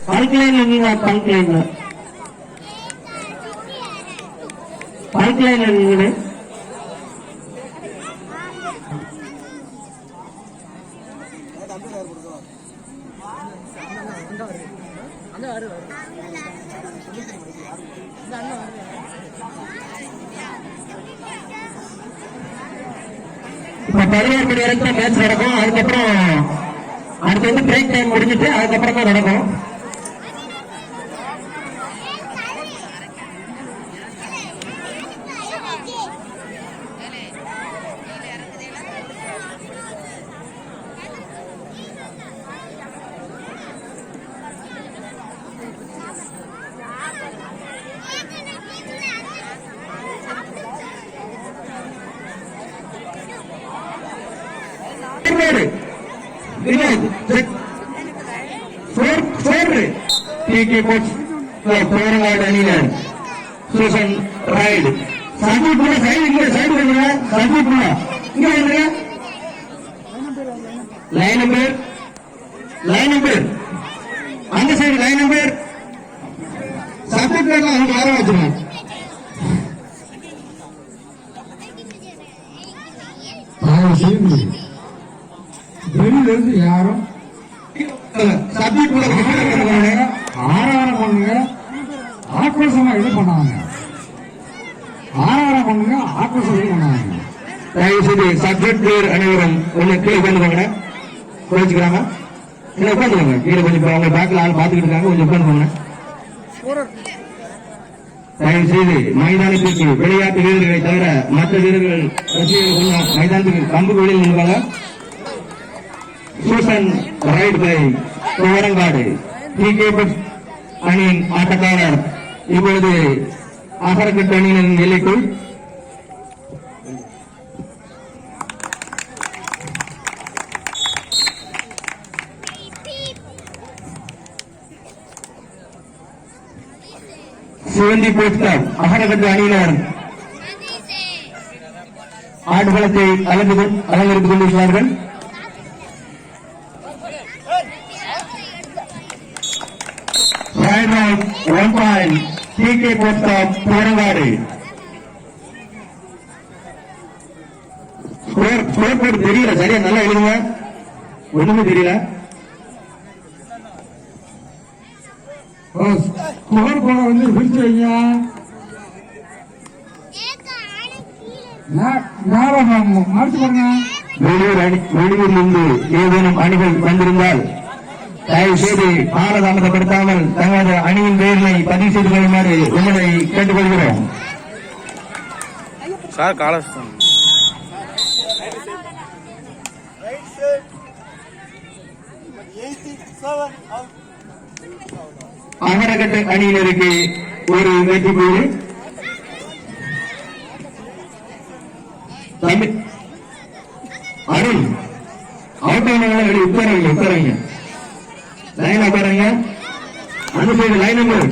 Bulk லைன்ல நீங்க bulk லைன்ல நீங்க இப்ப 16 மணி வரைக்கும் மேட்ச் நடக்கும். அதுக்கப்புறம் அடுத்து வந்து பிரேக் டைம் முடிஞ்சிட்டு அதுக்கப்புறம் தான் நடக்கும். அந்த சைடு லைன் நம்பர் சப்ஜெக்ட் அவங்க வர வச்சிருக்கோம். வெளியிலிருந்து யாரும் ஆறாயிரம் பண்ணுங்க, ஆக்ரோஷமா இது பண்ணாங்க. ஆறாயிரம் பண்ணுங்க, ஆக்ரோஷம் இது பண்ணாங்க. தயவு செய்து சப்ஜெக்ட் பிளேயர் அனைவரும் ஒண்ணு கீழே உட்காந்துக்கோங்க. குறைச்சிக்கிறாங்க கீழே உட்காந்துக்கோங்க. கீழே கொஞ்சம் அவங்க பேக்ல ஆள் பாத்துக்கிட்டு இருக்காங்க, கொஞ்சம் உட்காந்துக்கோங்க. தயவு செய்து மைதானத்திற்கு விளையாட்டு வீரர்களை தவிர மற்ற வீரர்கள் கொஞ்சம் மைதானத்துக்கு கம்புக்கு வெளியில் நின்றாங்க. சூசன் ரைட் பை கோரங்காடு அணியின் ஆட்டக்காரர் இப்பொழுது அகரக்கட்டு அணியினரின் எல்லைக்குள் சிவந்தி போஸ்டர் அகரக்கட்டு அணியினர் ஆடுகளத்தை அலங்கரித்துக் கொண்டிருக்கிறார்கள். One point, TK Post of Porangadu. Score board தெரியல, சரியா நல்லா எழுதுங்க. ஒண்ணுமே தெரியல. ஸ்கோர் போர்டை வந்து விரிச்சு வைங்க. மறைச்சு பாருங்க. வெளியூரிலிருந்து ஏதேனும் அணிகள் வந்திருந்தால் தயவு செய்து காலதாமதப்படுத்தாமல் தங்களது அணியின் பெயர்களை பதிவு செய்து கொள்ளுமாறு உங்களை கேட்டுக்கொள்கிறோம். அகரக்கட்டு அணியினருக்கு ஒரு வெற்றி புள்ளி. அருள் அவுட் ஆனவங்களை உட்காரங்க லைன் உட்காருங்க. அந்த சைடு லைன் நம்பர்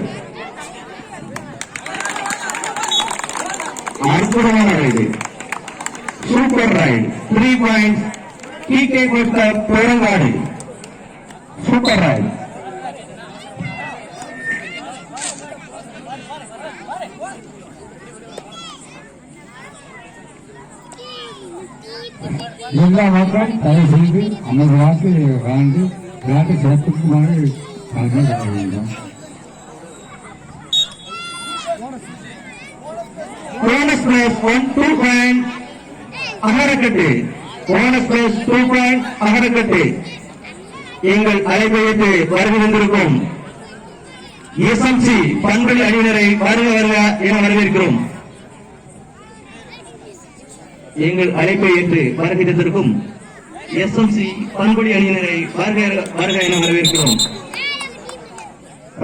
அற்புதமான ride, super ride. 3 points TK Post Porangadu. Super ride. எல்லா மக்களும் தயவு செய்து அமைதியாக வாழ்ந்து விளையாட்டு சிறப்புக்குமாறு வேண்டும். போனஸ் பிளேஸ் 2 பாயிண்ட் அகரக்கட்டு. போனஸ் பிளேஸ் 2 பாயிண்ட் அகரக்கட்டு. எங்கள் அழைப்பையிட்டு வருகை வந்திருக்கும் SMC பண்புலி அணியினரை வருக என வரவேற்கிறோம். எங்கள் அழைப்பை ஏற்று வருகை தந்திருக்கும் SMC பண்புலி அணியினரை வருக என வரவேற்கிறோம்.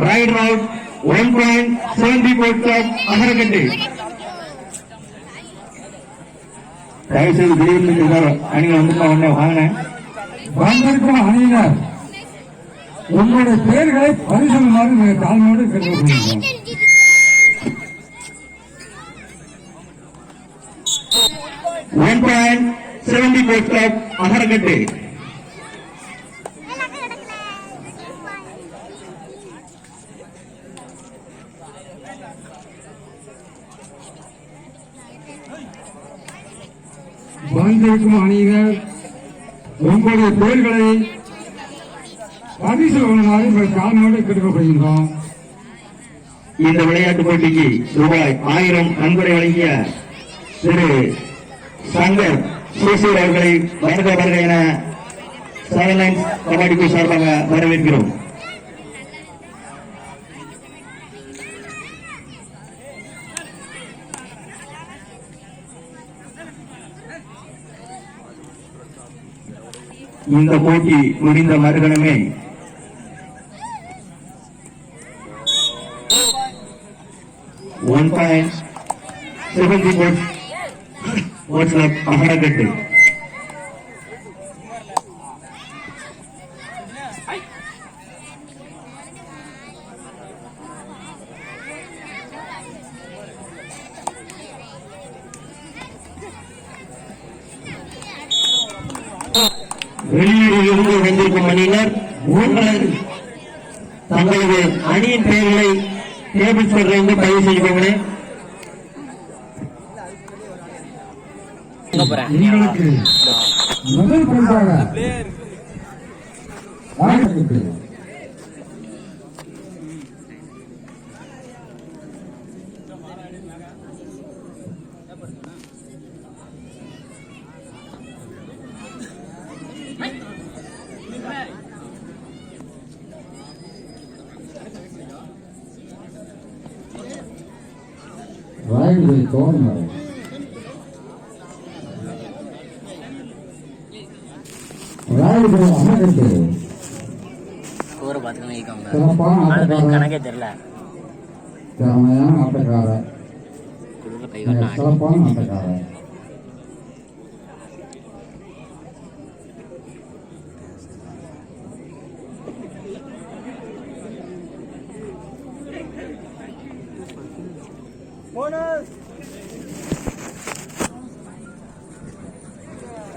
Right out 1 point 70 Post of Agarakattu. தயவு செய்து திடீர்னு அணிகள் வந்துட்டா உடனே வாங்கினேன். வந்திருக்கும் அணியினர் உங்களுடைய பெயர்களை பரிசோதனை தாழ்மையோடு கேட்டுக்கொள்கிறோம். 1 பாயிண்ட் 70 Post of அகரக்கட்டு. வந்திருக்கும் அணியினர் உங்களுடைய பெயர்களை பதிவு செய்யுமாறு உங்கள் தாழ்மையோடு கேட்டுக்கொள்கின்றோம். இந்த விளையாட்டுப் போட்டிக்கு ரூபாய் 1000 நன்கொடை வழங்கிய திரு சங்கர் சேசூர் அவர்களை வருக வருக என சைலன்ஸ் கபடி சார்பாக வரவேற்கிறோம். இந்த போட்டி முடிந்த மறுகணமே அகரக்கட்டு வெளியூரில் இருந்து வந்திருக்கும் அணியினர் தங்களது அணியின் பெயர்களை டேபிள் ஸ்பீக்கரிலிருந்து பதிவு செய்யப்போங்களே. உங்களுக்கு முதல் பரிசாக ராயல்களை தோன்றினார். ராயல்களை அமர்ந்து சிறப்பான ஆட்டக்காரர், திறமையான ஆட்டக்காரர், சிறப்பான ஆட்டக்காரர்.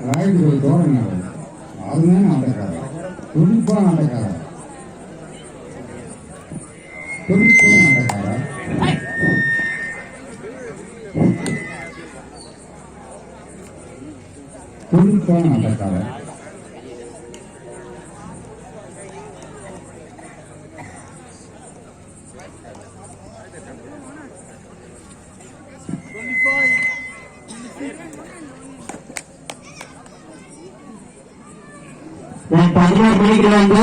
ராயல்களை தோன்றினார். அருமையான ஆட்டக்காரர், துடிப்பான ஆட்டக்காரர், துடிப்பான ஆட்டக்காரர். துடிப்பான ஆட்டக்காரர். நான் 16 மணிக்கு வந்து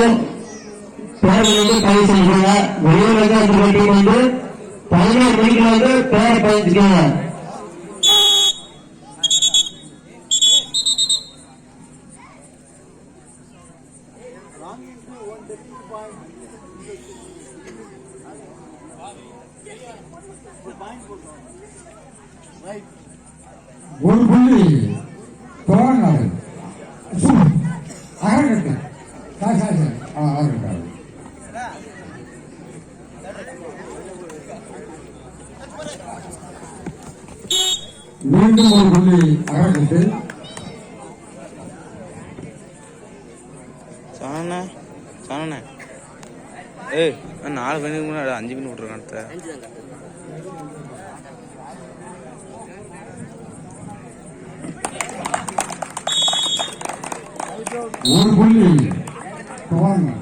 பேரை பதிவு செய்யறாங்க. வெளியூர் வந்து அந்த போட்டி வந்து 16 மணிக்கு வந்து பேரை பதிச்சுக்காங்க. ஒரு புள்ளி தோழனாரு அகரக்கட்டு அகரக்காரு. மீண்டும் ஒரு புள்ளி அகரக்கட்டு. சாணண்ணே 4 மணிக்கு முன்னாடி 5 மணி விட்டுருக்கான். ஒரு புள்ளி தோழனாரு.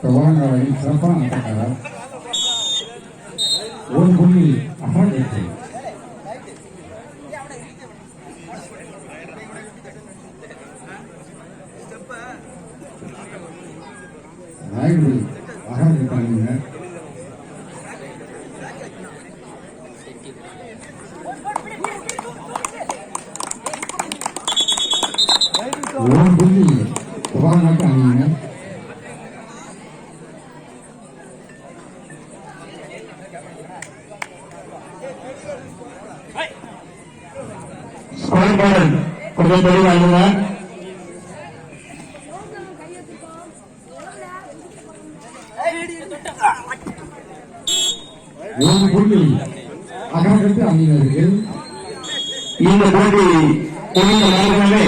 தோழனாரின் சிறப்பான ஆட்டக்காரர். ஒரு புள்ளி அகரக்கட்டு. ராயல்கள் அகரக்கட்டாங்க. ஒரு புள்ளி தோழனாட்டு அணிங்க. கொஞ்சம் தெளிவாங்க. ஒரு புள்ளி அகரக்கட்டு அணியினருக்கு. இந்த போட்டி முடிந்த மறுகணமே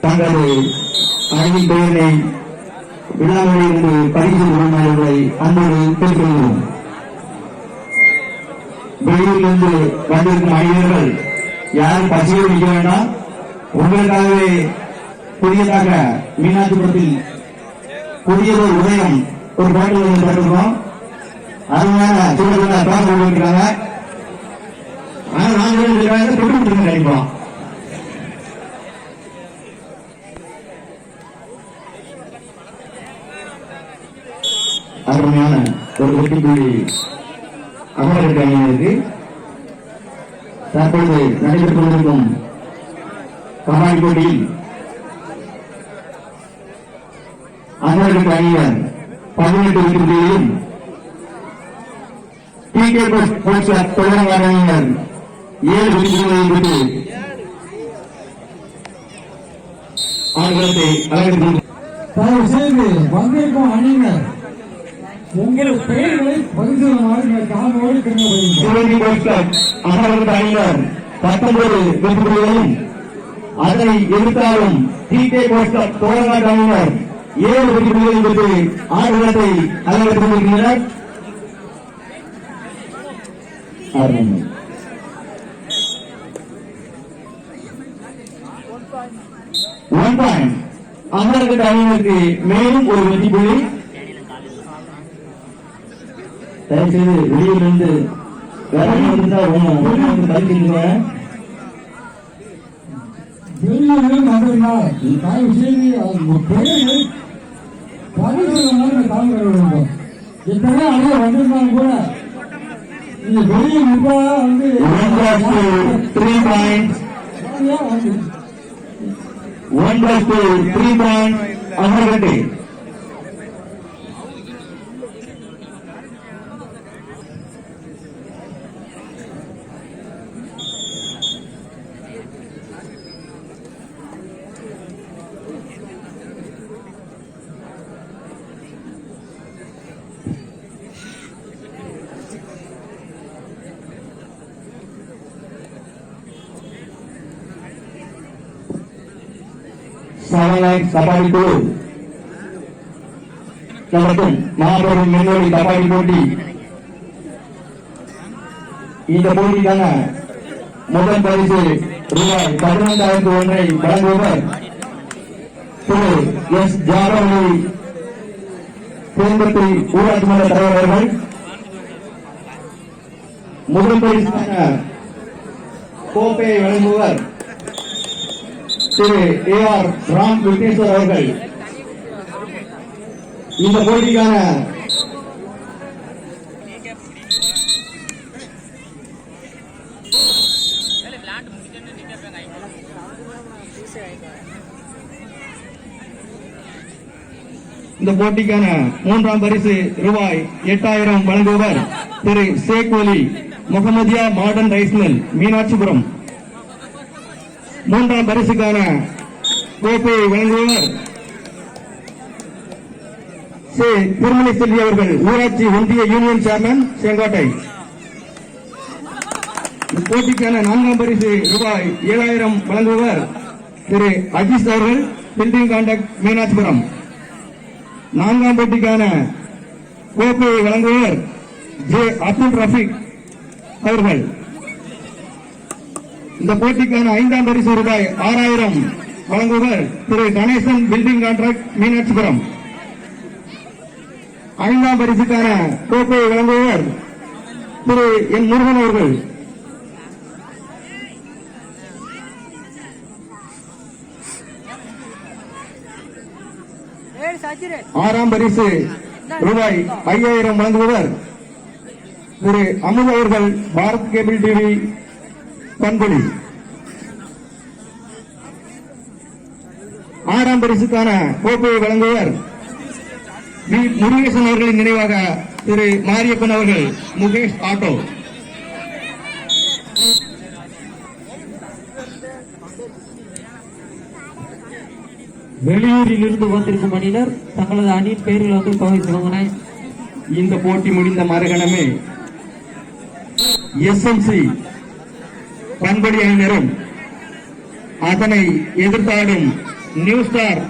தங்களது அணியின் பெயரை விழாவில் இருந்து பதிவு கொள்ளுமாறுகளை அன்போடு கேட்டுக்கொள்கிறோம். வெளியூரிலிருந்து வந்திருக்கும் அணியினர்கள் யாரும் பசியோடு நிற்க வேண்டாம். உங்களுக்காகவே புதியதாக மீனாட்சிபுரத்தில் புதியதொரு உதயம் ஒரு பாட்டு பட்டிருக்கோம். அருமையான சூழலுக்கு பாட்டு கொண்டிருக்கிறாங்க. ஆனால் நாங்கள் தொட்டு கொடுத்து நினைப்போம். அருமையான ஒரு வெற்றி புள்ளி அமரகட்டு அணியினருக்கு. தற்பொழுது நடைபெற்றுக் கொண்டிருக்கும் கபாடி போட்டியில் அமரகட்டு அணியினர் 18 வெற்றி புள்ளியிலும் தொடர்பான அணியினர் 7 வெற்றி புள்ளிகளையும் பெற்று ஆடுகளத்தை அலங்கரித்து தயவு செய்து வந்திருக்கும் அணியினர் உங்கள் பெயர்களை பதிவு காலோடு அமரகட்டு அணியினர் 19 வெற்றி புள்ளிகளையும் அதனை எதிர்த்தாலும் டிகே கோஸ்ட் தோழநாட்டு அணியினர் 7 வெற்றி புள்ளிகளையும் பெற்று ஆடுகளத்தை அலங்கரித்துக் கொண்டிருக்கின்றனர். ஒன் பாயிண்ட் அமரகட்டு அணியினருக்கு மேலும் ஒரு வெற்றி புள்ளி. தயவுசெய்து வெளியூரிலிருந்து வெளியூரில் வந்திருந்தால் தயவு செய்து உங்கள் பெயர்களை பதிவு காலங்கள் வேண்டும். இத்தனை அணியை வந்திருந்தாலும் கூட நீங்க வெளியில் நிர்வாக வந்து 3 பாயிண்ட் 3 பாயிண்ட் அமரகட்டு. கபாடி குழு நடத்தும் மாபெரும் முன்னோடி கபாடி போட்டி. இந்த போட்டிக்கான முதல் பரிசு ரூபாய் 15,001 வழங்குபவர் திரு எஸ் ஜாரவழி தேர்ந்தெடுப்பு ஊராட்சி மன்ற தலைவர் அவர்கள். முதல் பரிசுக்கான கோப்பையை வழங்குபவர் திரு ஏ.ஆர். ராம் விக்னேஸ்வர் அவர்கள். இந்த போட்டிக்கான மூன்றாம் பரிசு ரூபாய் 8,000 வழங்குபவர் திரு Sheikh Ali Mohammadia modern rice mill Meenakshipuram. மூன்றாம் பரிசுக்கான கோப்பையை வழங்குபவர் திருமலை செல்வி அவர்கள், ஊராட்சி ஒன்றிய யூனியன் சேர்மன் செங்கோட்டை. போட்டிக்கான 4ஆம் பரிசு ரூபாய் 7,000 வழங்குபவர் திரு அஜீஸ் அவர்கள், பில்டிங் கான்ட்ராக்ட் மீனாட்சிபுரம். 4ஆம் போட்டிக்கான கோப்பையை வழங்குபவர் ஜே அப்துல் ரஃபீக் அவர்கள். இந்த போட்டிக்கான 5ஆம் பரிசு ரூபாய் 6,000 வழங்குபவர் திரு கணேசன், பில்டிங் கான்ட்ராக்ட் மீனாட்சிபுரம். 5ஆம் பரிசுக்கான கோப்பையை வழங்குபவர் திரு என் முருகன் அவர்கள். 6ஆம் பரிசு ரூபாய் 5,000 வழங்குபவர் திரு அமுல் அவர்கள், பாரத் கேபிள் டிவி பண்பொழி. 6ஆம் பரிசுக்கான கோப்பையை வழங்குவர் வி முருகேசன் அவர்களின் நினைவாக திரு மாரியப்பன் அவர்கள், முகேஷ் ஆட்டோ. வெளியூரில் இருந்து வந்திருக்கும் அணியினர் தங்களது அணியின் பெயரில் வந்து பகிர்ந்து. இந்த போட்டி முடிந்த மறுகணமே எஸ்எம்சி பண்படி அணியினரும் அதனை எதிர்த்தாடும் நியூ ஸ்டார்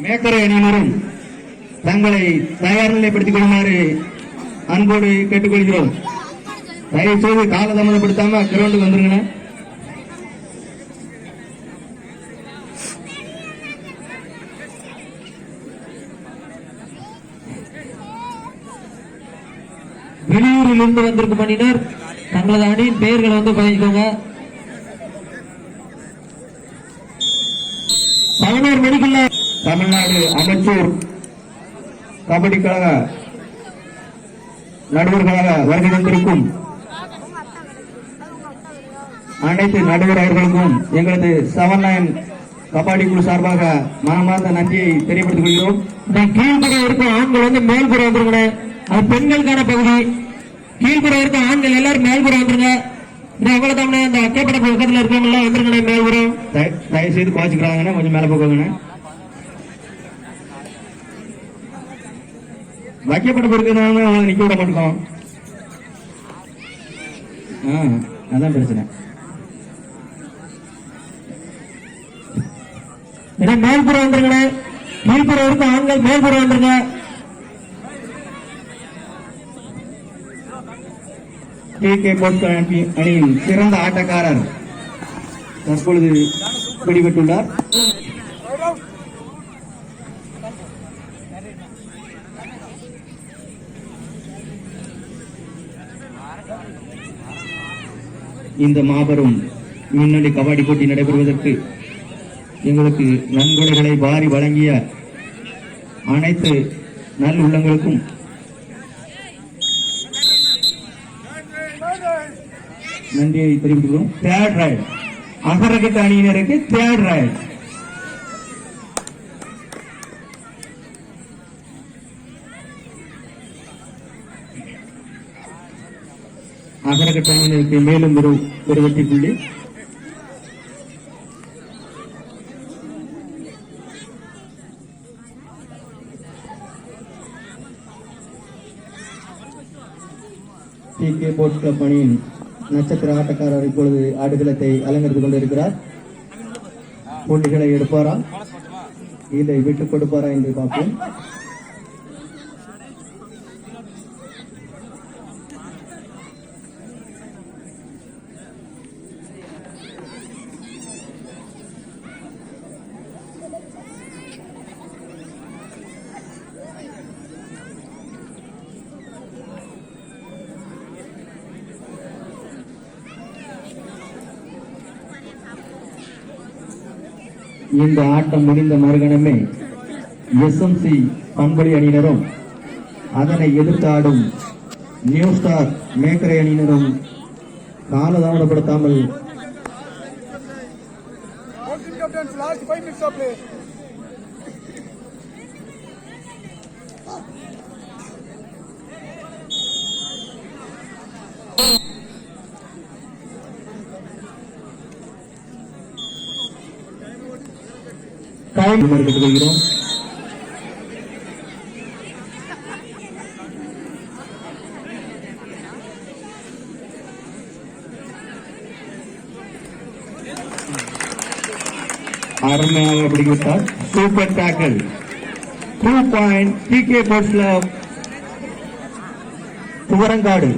மேக்கரை அணியினரும் தங்களை தயார் நிலைப்படுத்திக் கொள்ளுமாறு அன்போடு கேட்டுக்கொள்கிறோம். தயவு செய்து காலதாமதப்படுத்தாம கிரவுண்டுக்கு வந்துருங்க. வெளியூரில் இருந்து வந்திருக்கும் அணியினர் தங்களது அணியின் பெயர்களை பதிச்சுக்கோங்க. 11 மணிக்குள்ள தமிழ்நாடு அமைச்சூர் கபடி கழக நடுவர்களாக வருகை தந்திருக்கும் அனைத்து நடுவர் அவர்களுக்கும் எங்களது 7-9 கபாடி குழு சார்பாக மனமார்ந்த நன்றியை தெரியப்படுத்திக் கொள்கிறோம். கீழ்புறம் இருக்கும் ஆண்கள் மேல்புறம் வந்துருங்க. அது பெண்களுக்கான பகுதி. கீழ்புறம் இருக்க ஆண்கள் எல்லாரும் மேல்புறம் வந்துருங்க. அவ்வளவுதான். அந்த அக்கைப்பட பக்கத்தில் இருக்கவங்க வந்துருங்க மேல்புறம். தயவு செய்து குறைச்சிக்கிறாங்க, கொஞ்சம் மேல போக்குங்க. வைக்கப்பட்ட இருக்கிறதுனால நிக்க விட மாட்டோம். அதான் பிரச்சனை. மேல்புறம் வந்துருங்க. கீழ்புறம் இருக்க ஆண்கள் மேல்புறம் வந்துருங்க. TK போஸ்ட் அணியின் சிறந்த ஆட்டக்காரர் தற்பொழுது பிடிபட்டுள்ளார். இந்த மாபெரும் முன்னணி கபாடி போட்டி நடைபெறுவதற்கு எங்களுக்கு நன்கொடைகளை வாரி வழங்கிய அனைத்து நல் உள்ளங்களுக்கும் நன்றியை தெரிவித்துள்ளோம். தேர்ட் ரைட் அகரகட்ட அணியினருக்கு தேர்ட் ரைட். அகரகட்ட அணியினருக்கு மேலும் ஒரு வெற்றி புள்ளி. TK போர்ட்ஸ் கிளப் அணியின் நட்சத்திர ஆட்டக்காரர் இப்பொழுது ஆடுகளத்தை அலங்கரித்துக் கொண்டிருக்கிறார். புள்ளிகளை எடுப்பாரா இல்லை விட்டுக் கொடுப்பாரா என்று பார்ப்போம். இந்த ஆட்டம் முடிந்த மறுகணமே SMC பண்படி அணியினரும் அதனை எதிர்த்து ஆடும் நியூ ஸ்டார் மேக்கரை அணியினரும் காலதாமதப்படுத்தாமல் கேட்டுக்கொள்கிறோம். அருமையாக பிடிவிட்டார். Super tackle. 2 point TK sports club. துவரங்காட்டு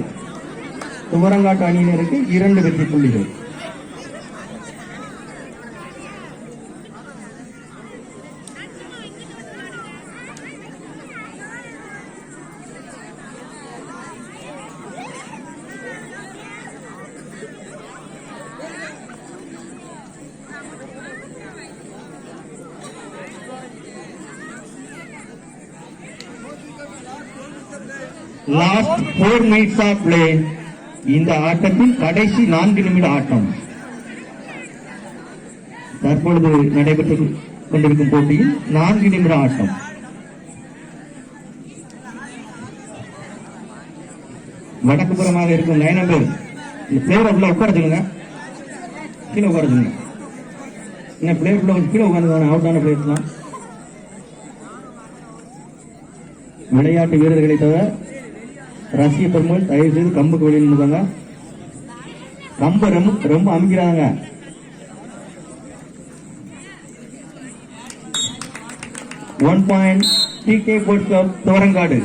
அணியினருக்கு 2 வெற்றி புள்ளிகள். Last 4 minutes of play. இந்த ஆட்டத்தின் கடைசி 4 நிமிட ஆட்டம். தற்பொழுது நடைபெற்றுக் கொண்டிருக்கும் போட்டியில் 4 நிமிட ஆட்டம். வடக்கு புறமாக இருக்கும் 9 நம்பர் இந்த பிளேயர் உள்ள உட்கார சொல்லுங்க. கீழே உட்கார சொல்லுங்க. என்ன பிளேயர் உள்ள கீழே உட்காந்து அவுட் ஆன பிளேயர்ஸ் தான். விளையாட்டு வீரர்களை தவிர ரசிக பெருமாள் தயவு செய்து கம்புக்கு வெளியில் நின்றுங்க. ரொம்ப ரொம்ப ரொம்ப அமைக்கிறாங்க. One point TK sports club Thorangadu.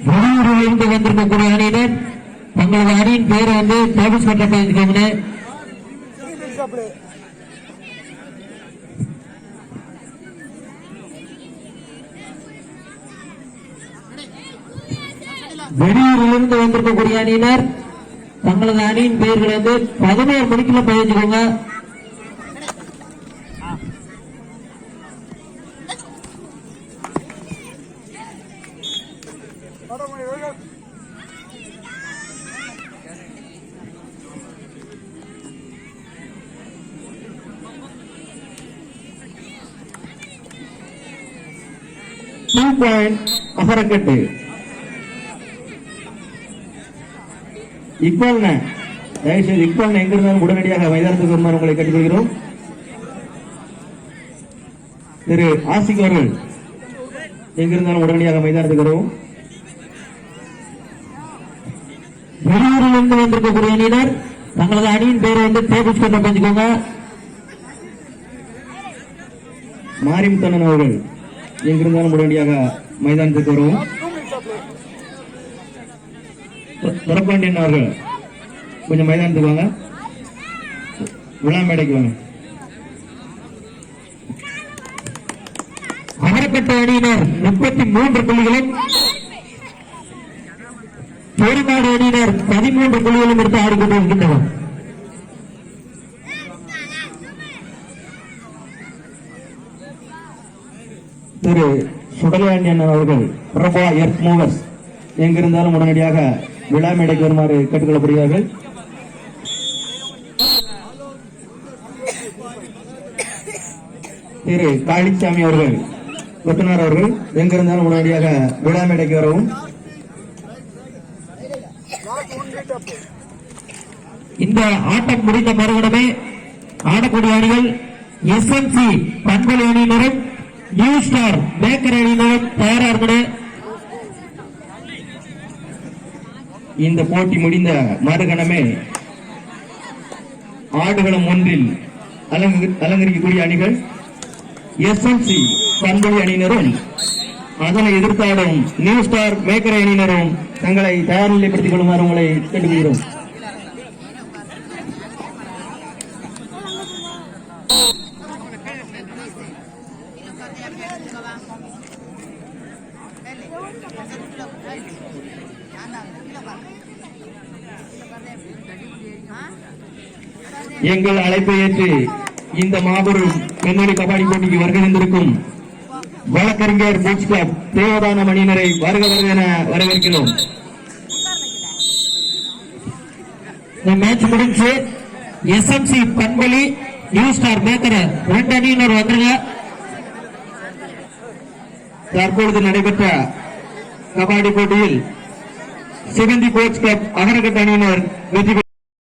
வெளியூரில் இருந்து வந்திருக்கக்கூடிய அணியினர் தங்களது அணியின் பெயரை வந்து தேவஸ் பட்ட பதிஞ்சுக்கோங்க. வெளியூரில் இருந்து வந்திருக்கக்கூடிய அணியினர் தங்களது அணியின் பெயர்களை வந்து 11 மணிக்குள்ள பதிஞ்சுக்கோங்க. அசரக்கட்டு இக்பால் தயவுசெய்து இக்பால் எங்க இருந்தாலும் உடனடியாக மைதானத்துக்கு வருமாறு உங்களை கேட்டுக்கொள்கிறோம். திரு ஆசிக் அவர்கள் எங்கிருந்தாலும் உடனடியாக மைதானத்துக்கு வருவோம். வெளியூரில் இருந்து வந்திருக்கக்கூடிய அணியினர் தங்களது அணியின் பெயரை வந்து தேவஸ் பட்ட பதிஞ்சுக்கோங்க. மாரிமுத்தண்ணன் அவர்கள் எங்கிருந்தாலும் உடனடியாக மைதானத்துக்கு வருவோம். துரப்பாண்டியன் அவர்கள் கொஞ்சம் மைதானத்துக்கு வாங்க, விழா மேடைக்கு வாங்க. அமரப்பட்ட அணியினர் 33 புள்ளிகளும், தோரங்காடு அணியினர் 13 புள்ளிகளும் எடுத்து ஆடிக்கொண்டிருக்கின்றனர். திரு சுடலையாண்டியன் அவர்கள் பிரபா எர்த் மூவர்ஸ் எங்கிருந்தாலும் உடனடியாக விழா மேடைக்கு வருமாறு கேட்டுக்கொள்ளப்படுகிறார்கள். திரு காளிச்சாமி அவர்கள் கொத்தனார் அவர்கள் எங்கிருந்தாலும் உடனடியாக விழா மேடைக்கு வரவும். இந்த ஆட்டம் முடிந்த மறுகணமே ஆடக்கூடிய அணிகள் எஸ்எம்சி பண்பலை அணியினரும் நியூ ஸ்டார் பேக்கர் அணியினரும் தயாராக. இந்த போட்டி முடிந்த மறுகணமே ஆடுகளம் ஒன்றில் அலங்கரிக்கக்கூடிய அணிகள் எஸ்எம்சி பண்பலை அணியினரும் அதனை எதிர்த்தாடும் நியூ ஸ்டார் பேக்கர் அணியினரும் தங்களை தயார் நிலைப்படுத்திக் கொள்ளுமாறு உங்களை கேட்டுக்கொள்கிறோம். எங்கள் அழைப்பை ஏற்று இந்த மாபெரும் பெண்வெளி கபாடி போட்டிக்கு வருகை தந்திருக்கும் வழக்கறிஞர் பீச் கிளப் தேவதான அணியினரை வருக வருக என வரவேற்கிறோம். மேட்ச் முடிஞ்சு எஸ்எம்சி பண்பலி நியூ ஸ்டார் பேக்கர் 2 அணியினர் வந்துருங்க. தற்பொழுது நடைபெற்ற கபாடி போட்டியில் சிவந்தி கோச் கிளப் அகரகட் அணியினர் வெற்றி